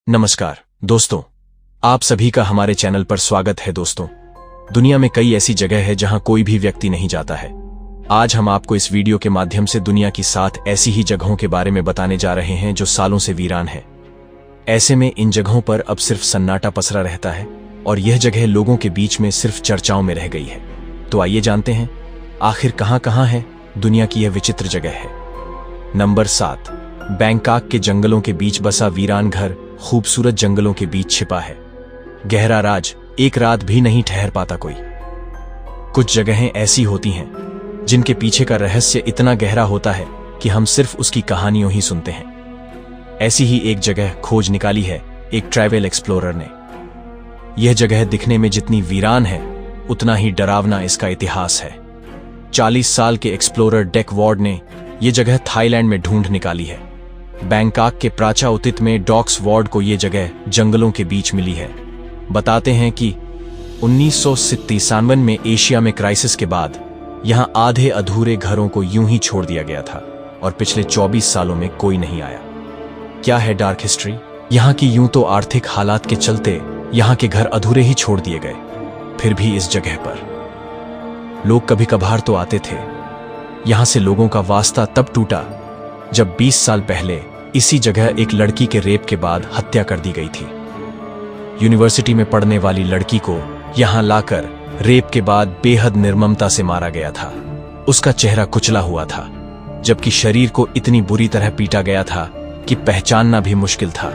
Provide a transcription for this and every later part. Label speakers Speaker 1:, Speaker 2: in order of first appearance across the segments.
Speaker 1: नमस्कार दोस्तों, आप सभी का हमारे चैनल पर स्वागत है। दोस्तों, दुनिया में कई ऐसी जगह है जहां कोई भी व्यक्ति नहीं जाता है। आज हम आपको इस वीडियो के माध्यम से दुनिया की 7 ऐसी ही जगहों के बारे में बताने जा रहे हैं जो सालों से वीरान है। ऐसे में इन जगहों पर अब सिर्फ सन्नाटा पसरा रहता है और यह जगह लोगों के बीच में सिर्फ चर्चाओं में रह गई है। तो आइए जानते हैं आखिर कहां है दुनिया की यह विचित्र जगह है। नंबर 7, बैंकॉक के जंगलों के बीच बसा वीरान घर खूबसूरत जंगलों के बीच छिपा है। गहरा राज, एक रात भी नहीं ठहर पाता कोई। कुछ जगहें ऐसी होती हैं जिनके पीछे का रहस्य इतना गहरा होता है कि हम सिर्फ उसकी कहानियों ही सुनते हैं। ऐसी ही एक जगह खोज निकाली है एक ट्रैवल एक्सप्लोरर ने। यह जगह दिखने में जितनी वीरान है उतना ही डरावना इसका इतिहास है। 40 साल के एक्सप्लोरर डेक वॉर्ड ने यह जगह थाईलैंड में ढूंढ निकाली है। बैंकॉक के प्राचाउतित में डॉक्स वार्ड को यह जगह जंगलों के बीच मिली है। बताते हैं कि 1997 में एशिया में क्राइसिस के बाद यहां आधे अधूरे घरों को यूं ही छोड़ दिया गया था और पिछले 24 सालों में कोई नहीं आया। क्या है डार्क हिस्ट्री? यहां की यूं तो आर्थिक हालात के चलते यहां के घर अधूरे ही छोड़ दिए गए, फिर भी इस जगह पर लोग कभी कभार तो आते थे। यहां से लोगों का वास्ता तब टूटा जब 20 साल पहले इसी जगह एक लड़की के रेप के बाद हत्या कर दी गई थी। यूनिवर्सिटी में पढ़ने वाली लड़की को यहां लाकर रेप के बाद बेहद निर्ममता से मारा गया था। उसका चेहरा कुचला हुआ था, जबकि शरीर को इतनी बुरी तरह पीटा गया था कि पहचानना भी मुश्किल था।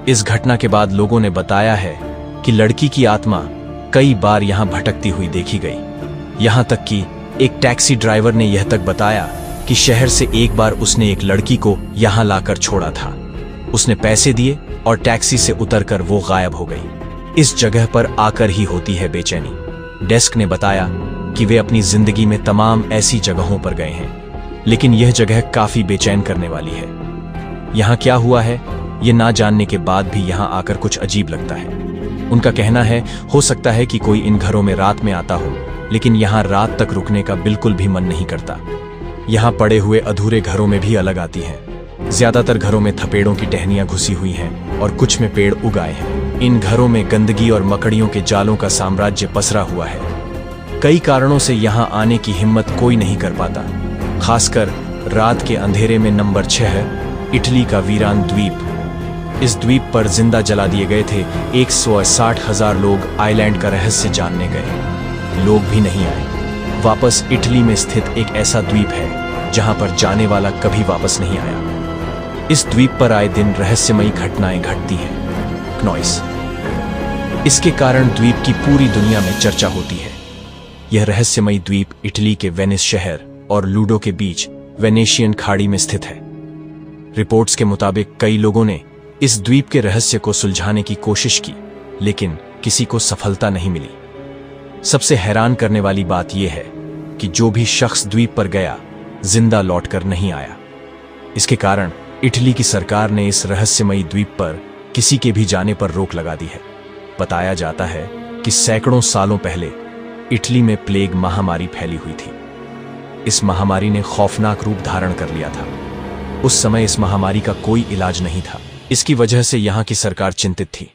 Speaker 1: इस घटना के बाद लोगों ने बताया है कि लड़की की आत्मा कई बार यहां भटकती हुई देखी गई। यहां तक कि एक टैक्सी ड्राइवर ने यह तक बताया कि शहर से एक बार उसने एक लड़की को यहां लाकर छोड़ा था। उसने पैसे दिए और टैक्सी से उतरकर वो गायब हो गई। इस जगह पर आकर ही होती है बेचैनी। डेस्क ने बताया कि वे अपनी जिंदगी में तमाम ऐसी जगहों पर गए हैं, लेकिन यह जगह काफी बेचैन करने वाली है। यहां क्या हुआ है ये ना जानने के बाद भी यहां आकर कुछ अजीब लगता है। उनका कहना है हो सकता है कि कोई इन घरों में रात में आता हो, लेकिन यहां रात तक रुकने का बिल्कुल भी मन नहीं करता। यहां पड़े हुए अधूरे घरों में भी अलग आती है। ज्यादातर घरों में थपेड़ों की टहनियां घुसी हुई हैं और कुछ में पेड़ उगाए हैं। इन घरों में गंदगी और मकड़ियों के जालों का साम्राज्य पसरा हुआ है। कई कारणों से यहां आने की हिम्मत कोई नहीं कर पाता, खासकर रात के अंधेरे में। नंबर 6 है इटली का वीरान द्वीप। इस द्वीप पर जिंदा जला दिए गए थे 160,000 लोग। आइलैंड का रहस्य जानने गए, लोग भी नहीं आए वापस। इटली में स्थित एक ऐसा द्वीप है जहां पर जाने वाला कभी वापस नहीं आया। इस द्वीप पर आए दिन रहस्यमयी घटनाएं घटती हैं। क्नॉइस, इसके कारण द्वीप की पूरी दुनिया में चर्चा होती है। यह रहस्यमयी द्वीप इटली के वेनिस शहर और लूडो के बीच वेनेशियन खाड़ी में स्थित है। रिपोर्ट्स के मुताबिक कई लोगों ने इस द्वीप के रहस्य को सुलझाने की कोशिश की, लेकिन किसी को सफलता नहीं मिली। सबसे हैरान करने वाली बात यह है कि जो भी शख्स द्वीप पर गया जिंदा लौटकर नहीं आया। इसके कारण इटली की सरकार ने इस रहस्यमयी द्वीप पर किसी के भी जाने पर रोक लगा दी है। बताया जाता है कि सैकड़ों सालों पहले इटली में प्लेग महामारी फैली हुई थी। इस महामारी ने खौफनाक रूप धारण कर लिया था। उस समय इस महामारी का कोई इलाज नहीं था। इसकी वजह से यहां की सरकार चिंतित थी।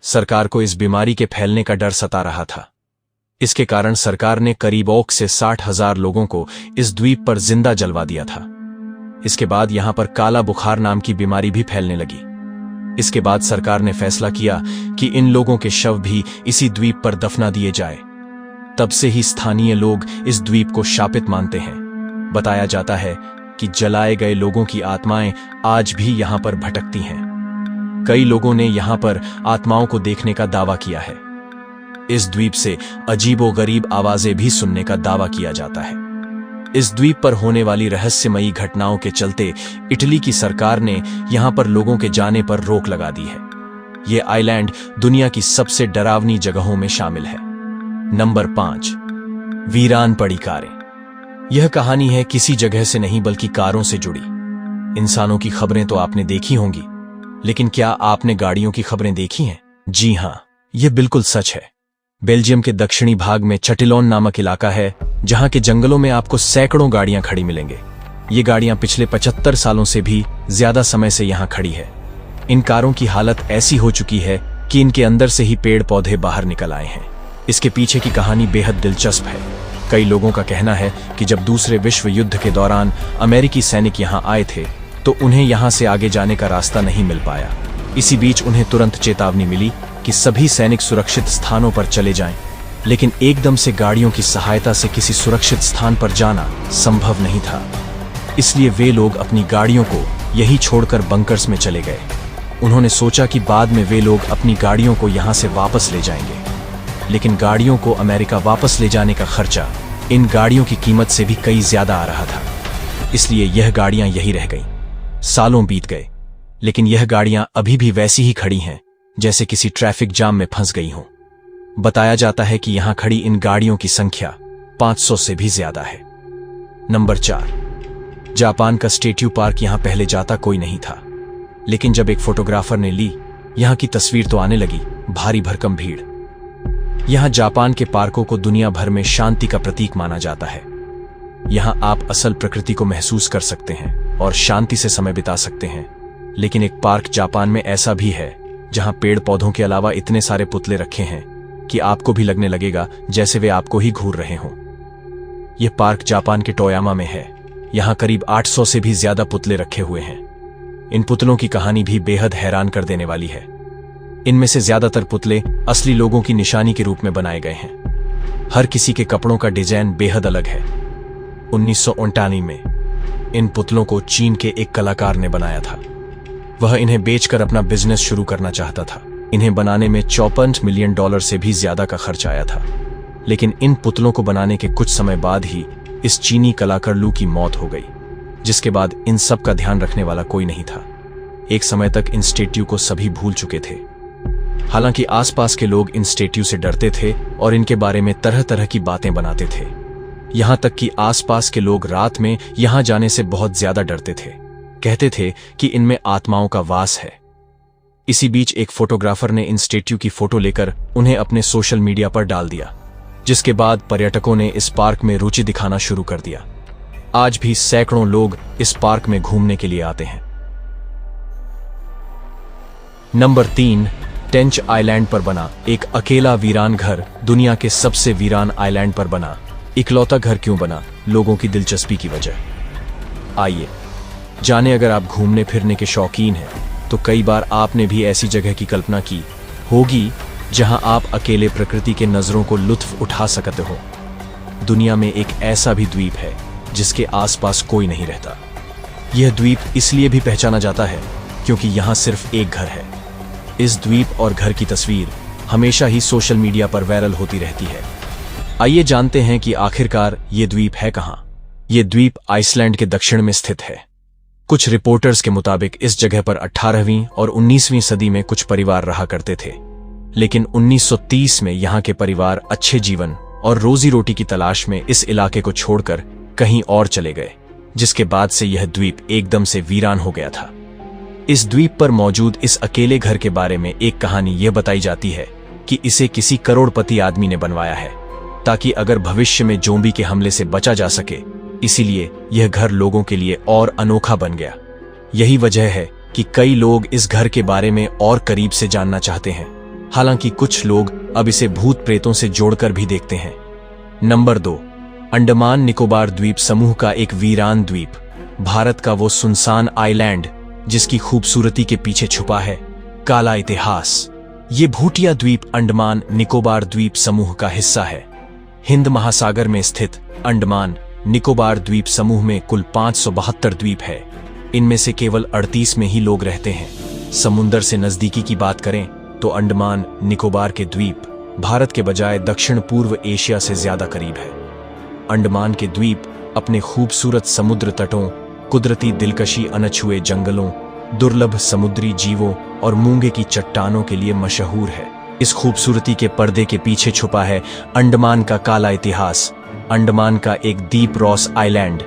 Speaker 1: सरकार को इस बीमारी के फैलने का डर सता रहा था। इसके कारण सरकार ने करीब 1 से 60,000 लोगों को इस द्वीप पर जिंदा जलवा दिया था। इसके बाद यहां पर काला बुखार नाम की बीमारी भी फैलने लगी। इसके बाद सरकार ने फैसला किया कि इन लोगों के शव भी इसी द्वीप पर दफना दिए जाए। तब से ही स्थानीय लोग इस द्वीप को शापित मानते हैं। बताया जाता है कि जलाए गए लोगों की आत्माएं आज भी यहां पर भटकती हैं। कई लोगों ने यहां पर आत्माओं को देखने का दावा किया है। इस द्वीप से अजीबोगरीब आवाजें भी सुनने का दावा किया जाता है। इस द्वीप पर होने वाली रहस्यमयी घटनाओं के चलते इटली की सरकार ने यहां पर लोगों के जाने पर रोक लगा दी है। यह आइलैंड दुनिया की सबसे डरावनी जगहों में शामिल है। नंबर 5, वीरान पड़ी कारें। यह कहानी है किसी जगह से नहीं बल्कि कारों से जुड़ी। इंसानों की खबरें तो आपने देखी होंगी, लेकिन क्या आपने गाड़ियों की खबरें देखी हैं? जी हां, यह बिल्कुल सच है। बेल्जियम के दक्षिणी भाग में चटिलोन नामक इलाका है जहां के जंगलों में आपको सैकड़ों गाड़ियां खड़ी मिलेंगे। ये गाड़ियां पिछले 75 सालों से भी ज्यादा समय से यहां खड़ी है। इन कारों की हालत ऐसी हो चुकी है कि इनके अंदर से ही पेड़ पौधे बाहर निकल आए हैं। इसके पीछे की कहानी बेहद दिलचस्प है। कई लोगों का कहना है कि जब दूसरे विश्व युद्ध के दौरान अमेरिकी सैनिक यहाँ आए थे तो उन्हें यहाँ से आगे जाने का रास्ता नहीं मिल पाया। इसी बीच उन्हें तुरंत चेतावनी मिली कि सभी सैनिक सुरक्षित स्थानों पर चले जाएं, लेकिन एकदम से गाड़ियों की सहायता से किसी सुरक्षित स्थान पर जाना संभव नहीं था। इसलिए वे लोग अपनी गाड़ियों को यही छोड़कर बंकर्स में चले गए। उन्होंने सोचा कि बाद में वे लोग अपनी गाड़ियों को यहाँ से वापस ले जाएंगे, लेकिन गाड़ियों को अमेरिका वापस ले जाने का खर्चा इन गाड़ियों की कीमत से भी कई ज्यादा आ रहा था। इसलिए यह गाड़ियां यही रह गईं। सालों बीत गए, लेकिन यह गाड़ियां अभी भी वैसी ही खड़ी हैं जैसे किसी ट्रैफिक जाम में फंस गई हों। बताया जाता है कि यहां खड़ी इन गाड़ियों की संख्या 500 से भी ज्यादा है। नंबर 4, जापान का स्टैच्यू पार्क। यहां पहले जाता कोई नहीं था, लेकिन जब एक फोटोग्राफर ने ली, यहां की तस्वीर तो आने लगी भारी भरकम भीड़। यहां जापान के पार्कों को दुनिया भर में शांति का प्रतीक माना जाता है। यहां आप असल प्रकृति को महसूस कर सकते हैं और शांति से समय बिता सकते हैं। लेकिन एक पार्क जापान में ऐसा भी है जहां पेड़ पौधों के अलावा इतने सारे पुतले रखे हैं कि आपको भी लगने लगेगा जैसे वे आपको ही घूर रहे हों। यह पार्क जापान के टोयामा में है। यहां करीब 800 से भी ज्यादा पुतले रखे हुए हैं। इन पुतलों की कहानी भी बेहद हैरान कर देने वाली है। इनमें से ज्यादातर पुतले असली लोगों की निशानी के रूप में बनाए गए हैं। हर किसी के कपड़ों का डिजाइन बेहद अलग है। 1959 में इन पुतलों को चीन के एक कलाकार ने बनाया था। वह इन्हें बेचकर अपना बिजनेस शुरू करना चाहता था। इन्हें बनाने में $54 मिलियन से भी ज्यादा का खर्च आया था। लेकिन इन पुतलों को बनाने के कुछ समय बाद ही इस चीनी कलाकार लू की मौत हो गई, जिसके बाद इन सब का ध्यान रखने वाला कोई नहीं था। एक समय तक इन स्टैच्यू को सभी भूल चुके थे। हालांकि आसपास के लोग इन स्टैच्यू से डरते थे और इनके बारे में तरह तरह की बातें बनाते थे। यहां तक कि आसपास के लोग रात में यहां जाने से बहुत ज्यादा डरते थे। कहते थे कि इनमें आत्माओं का वास है। इसी बीच एक फोटोग्राफर ने इन स्टैच्यू की फोटो लेकर उन्हें अपने सोशल मीडिया पर डाल दिया, जिसके बाद पर्यटकों ने इस पार्क में रुचि दिखाना शुरू कर दिया। आज भी सैकड़ों लोग इस पार्क में घूमने के लिए आते हैं। नंबर 3, टेंच आइलैंड पर बना एक अकेला वीरान घर। दुनिया के सबसे वीरान आइलैंड पर बना इकलौता घर क्यों बना? लोगों की दिलचस्पी की वजह। आइए जाने। अगर आप घूमने फिरने के शौकीन हैं तो कई बार आपने भी ऐसी जगह की कल्पना की होगी जहां आप अकेले प्रकृति के नजरों को लुत्फ उठा सकते हो। दुनिया में एक ऐसा भी द्वीप है जिसके आसपास कोई नहीं रहता। यह द्वीप इसलिए भी पहचाना जाता है क्योंकि यहां सिर्फ एक घर है। इस द्वीप और घर की तस्वीर हमेशा ही सोशल मीडिया पर वायरल होती रहती है। आइए जानते हैं कि आखिरकार ये द्वीप है कहां। यह द्वीप आइसलैंड के दक्षिण में स्थित है। कुछ रिपोर्टर्स के मुताबिक इस जगह पर 18वीं और 19वीं सदी में कुछ परिवार रहा करते थे, लेकिन 1930 में यहां के परिवार अच्छे जीवन और रोजी रोटी की तलाश में इस इलाके को छोड़कर कहीं और चले गए, जिसके बाद से यह द्वीप एकदम से वीरान हो गया था। इस द्वीप पर मौजूद इस अकेले घर के बारे में एक कहानी यह बताई जाती है कि इसे किसी करोड़पति आदमी ने बनवाया है ताकि अगर भविष्य में ज़ोंबी के हमले से बचा जा सके। इसीलिए यह घर लोगों के लिए और अनोखा बन गया। यही वजह है कि कई लोग इस घर के बारे में और करीब से जानना चाहते हैं। हालांकि कुछ लोग अब इसे भूत प्रेतों से जोड़कर भी देखते हैं। नंबर 2, अंडमान निकोबार द्वीप समूह का एक वीरान द्वीप। भारत का वो सुनसान आइलैंड जिसकी खूबसूरती के पीछे छुपा है काला इतिहास। ये भूटिया द्वीप अंडमान निकोबार द्वीप समूह का हिस्सा है। हिंद महासागर में स्थित अंडमान निकोबार द्वीप समूह में कुल 572 द्वीप है। इनमें से केवल 38 में ही लोग रहते हैं। समुंदर से नजदीकी की बात करें तो अंडमान निकोबार के द्वीप भारत के बजाय दक्षिण पूर्व एशिया से ज्यादा करीब है। अंडमान के द्वीप अपने खूबसूरत समुद्र तटों, कुदरती दिलकशी अनछुए जंगलों, दुर्लभ समुद्री जीवों और मूंगे की चट्टानों के लिए मशहूर है। इस खूबसूरती के पर्दे के पीछे छुपा है अंडमान का काला इतिहास। अंडमान का एक द्वीप रॉस आइलैंड,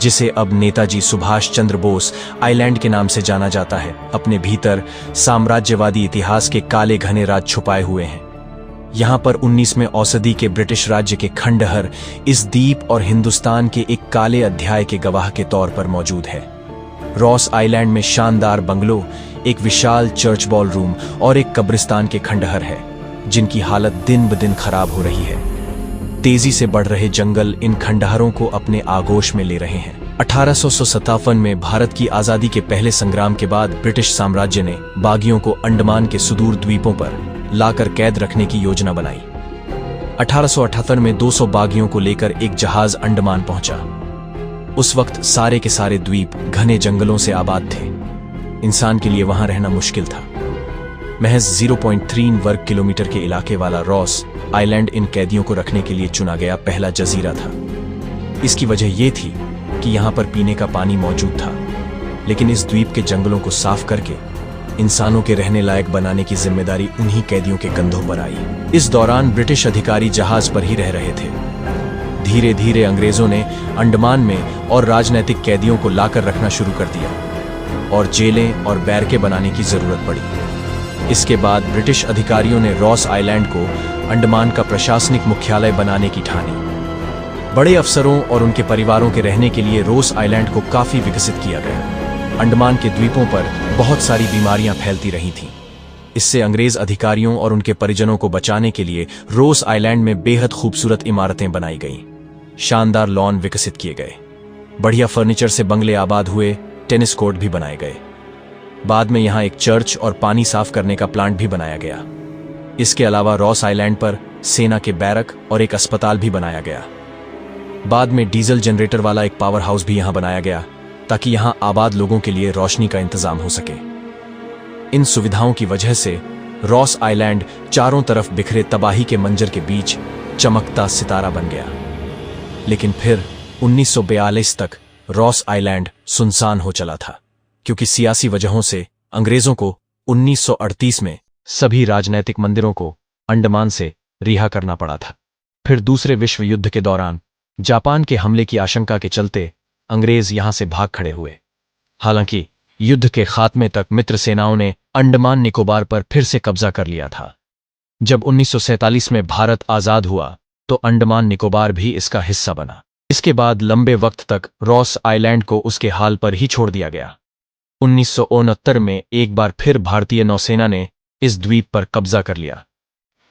Speaker 1: जिसे अब नेताजी सुभाष चंद्र बोस आइलैंड के नाम से जाना जाता है, अपने भीतर साम्राज्यवादी इतिहास के काले घने राज छुपाए हुए हैं। यहाँ पर 19वें औसदी के ब्रिटिश राज्य के खंडहर इस द्वीप और हिंदुस्तान के एक काले अध्याय के गवाह के तौर पर मौजूद है। रॉस आइलैंड में शानदार बंगलो, एक विशाल चर्च बॉल रूम और एक कब्रिस्तान के खंडहर है जिनकी हालत दिन ब दिन खराब हो रही है। तेजी से बढ़ रहे जंगल इन खंडहरों को अपने आगोश में ले रहे हैं। 1857 में भारत की आजादी के पहले संग्राम के बाद ब्रिटिश साम्राज्य ने बागियों को अंडमान के सुदूर द्वीपों पर लाकर कैद रखने की योजना बनाई। 1878 में 200 बागियों को लेकर एक जहाज अंडमान पहुंचा। उस वक्त सारे के सारे द्वीप घने जंगलों से आबाद थे। इंसान के लिए वहां रहना मुश्किल था। महज 0.3 वर्ग किलोमीटर के इलाके वाला रॉस आइलैंड इन कैदियों को रखने के लिए चुना गया पहला जजीरा था। इसकी वजह यह थी कि यहां पर पीने का पानी मौजूद था, लेकिन इस द्वीप के जंगलों को साफ करके इंसानों के रहने लायक बनाने की जिम्मेदारी उन्हीं कैदियों के कंधों पर आई। इस दौरान ब्रिटिश अधिकारी जहाज पर ही रह रहे थे। धीरे धीरे अंग्रेजों ने अंडमान में और राजनैतिक कैदियों को लाकर रखना शुरू कर दिया और जेलें और बैरकें बनाने की जरूरत पड़ी। इसके बाद ब्रिटिश अधिकारियों ने रॉस आइलैंड को अंडमान का प्रशासनिक मुख्यालय बनाने की ठानी। बड़े अफसरों और उनके परिवारों के रहने के लिए रोस आइलैंड को काफी विकसित किया गया। अंडमान के द्वीपों पर बहुत सारी बीमारियां फैलती रही थीं। इससे अंग्रेज अधिकारियों और उनके परिजनों को बचाने के लिए रोस आइलैंड में बेहद खूबसूरत इमारतें बनाई गईं। शानदार लॉन विकसित किए गए, बढ़िया फर्नीचर से बंगले आबाद हुए, टेनिस कोर्ट भी बनाए गए। बाद में यहां एक चर्च और पानी साफ करने का प्लांट भी बनाया गया। इसके अलावा रॉस आइलैंड पर सेना के बैरक और एक अस्पताल भी बनाया गया। बाद में डीजल जनरेटर वाला एक पावर हाउस भी यहां बनाया गया ताकि यहां आबाद लोगों के लिए रोशनी का इंतजाम हो सके। इन सुविधाओं की वजह से रॉस आइलैंड चारों तरफ बिखरे तबाही के मंजर के बीच चमकता सितारा बन गया। लेकिन फिर 1942 तक रॉस आइलैंड सुनसान हो चला था, क्योंकि सियासी वजहों से अंग्रेजों को 1938 में सभी राजनैतिक मंदिरों को अंडमान से रिहा करना पड़ा था। फिर दूसरे विश्व युद्ध के दौरान जापान के हमले की आशंका के चलते अंग्रेज यहां से भाग खड़े हुए। हालांकि युद्ध के खात्मे तक मित्र सेनाओं ने अंडमान निकोबार पर फिर से कब्जा कर लिया था। जब 1947 में भारत आजाद हुआ तो अंडमान निकोबार भी इसका हिस्सा बना। इसके बाद लंबे वक्त तक रॉस आइलैंड को उसके हाल पर ही छोड़ दिया गया। 1969 में एक बार फिर भारतीय नौसेना ने इस द्वीप पर कब्जा कर लिया।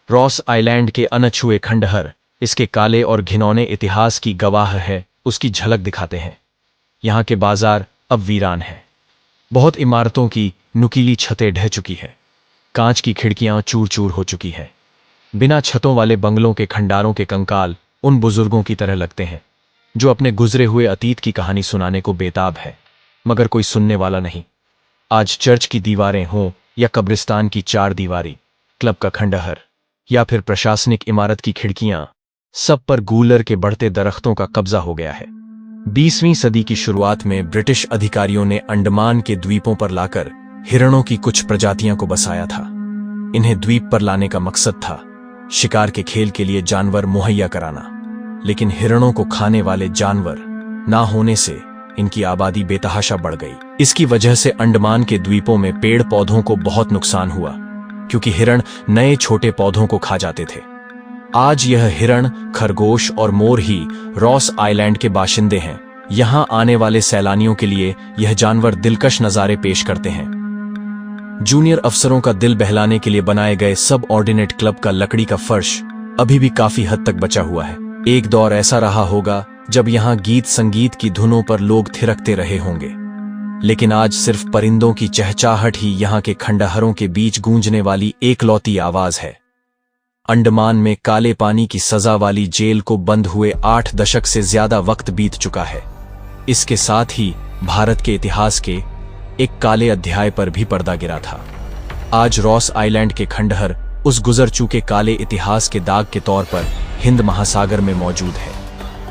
Speaker 1: रॉस आइलैंड के अनछुए खंडहर इसके काले और घिनौने इतिहास की गवाह है, उसकी झलक दिखाते हैं। यहाँ के बाजार अब वीरान हैं। बहुत इमारतों की नुकीली छतें ढह चुकी है, कांच की खिड़कियां चूर चूर हो चुकी हैं। बिना छतों वाले बंगलों के खंडारों के कंकाल उन बुजुर्गों की तरह लगते हैं जो अपने गुजरे हुए अतीत की कहानी सुनाने को बेताब है, मगर कोई सुनने वाला नहीं। आज चर्च की दीवारें हों या कब्रिस्तान की चार दीवारी, क्लब का खंडहर या फिर प्रशासनिक इमारत की खिड़कियां, सब पर गूलर के बढ़ते दरख्तों का कब्जा हो गया है। 20वीं सदी की शुरुआत में ब्रिटिश अधिकारियों ने अंडमान के द्वीपों पर लाकर हिरणों की कुछ प्रजातियों को बसाया था। इन्हें द्वीप पर लाने का मकसद था शिकार के खेल के लिए जानवर मुहैया कराना, लेकिन हिरणों को खाने वाले जानवर ना होने से इनकी आबादी बेतहाशा बढ़ गई। इसकी वजह से अंडमान के द्वीपों में पेड़ पौधों को बहुत नुकसान हुआ, क्योंकि हिरण नए छोटे पौधों को खा जाते थे। आज यह हिरण, खरगोश और मोर ही रॉस आइलैंड के बाशिंदे हैं। यहां आने वाले सैलानियों के लिए यह जानवर दिलकश नजारे पेश करते हैं। जूनियर अफसरों का दिल बहलाने के लिए बनाए गए सब ऑर्डिनेट क्लब का लकड़ी का फर्श अभी भी काफी हद तक बचा हुआ है। एक दौर ऐसा रहा होगा जब यहां गीत संगीत की धुनों पर लोग थिरकते रहे होंगे, लेकिन आज सिर्फ परिंदों की चहचहाहट ही यहां के खंडहरों के बीच गूंजने वाली एकलौती आवाज है। अंडमान में काले पानी की सजा वाली जेल को बंद हुए 8 दशक से ज्यादा वक्त बीत चुका है। इसके साथ ही भारत के इतिहास के एक काले अध्याय पर भी पर्दा गिरा था। आज रॉस आइलैंड के खंडहर उस गुजर चुके काले इतिहास के दाग के तौर पर हिंद महासागर में मौजूद है।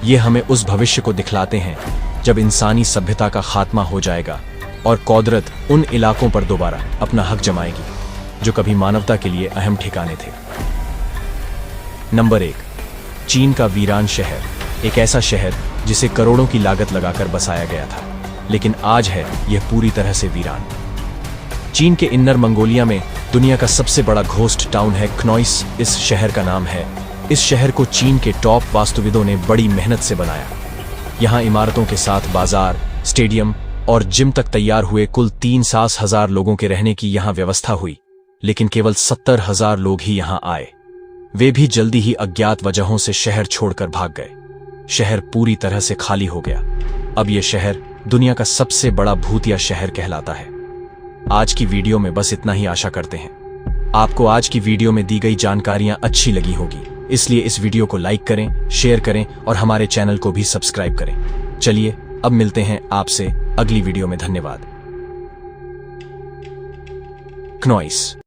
Speaker 1: ये हमें उस भविष्य को दिखलाते हैं जब इंसानी सभ्यता का खात्मा हो जाएगा और कुदरत उन इलाकों पर दोबारा अपना हक जमाएगी जो कभी मानवता के लिए अहम ठिकाने थे। नंबर 1, चीन का वीरान शहर। एक ऐसा शहर जिसे करोड़ों की लागत लगाकर बसाया गया था, लेकिन आज है यह पूरी तरह से वीरान। चीन के इन्नर मंगोलिया में दुनिया का सबसे बड़ा घोस्ट टाउन है क्नोइस, इस शहर का नाम है। इस शहर को चीन के टॉप वास्तुविदों ने बड़ी मेहनत से बनाया। यहाँ इमारतों के साथ बाजार, स्टेडियम, और जिम तक तैयार हुए। कुल 3,000 लोगों के रहने की यहां व्यवस्था हुई, लेकिन केवल 70,000 लोग ही यहां आए। वे भी जल्दी ही अज्ञात वजहों से शहर छोड़कर भाग गए। शहर पूरी तरह से खाली हो गया। अब यह शहर दुनिया का सबसे बड़ा भूतिया शहर कहलाता है। आज की वीडियो में बस इतना ही आशा करते हैं आपको आज की वीडियो में दी गई जानकारियां अच्छी लगी होगी, इसलिए इस वीडियो को लाइक करें, शेयर करें और हमारे चैनल को भी सब्सक्राइब करें। चलिए अब मिलते हैं आपसे अगली वीडियो में। धन्यवाद। क्नॉइस।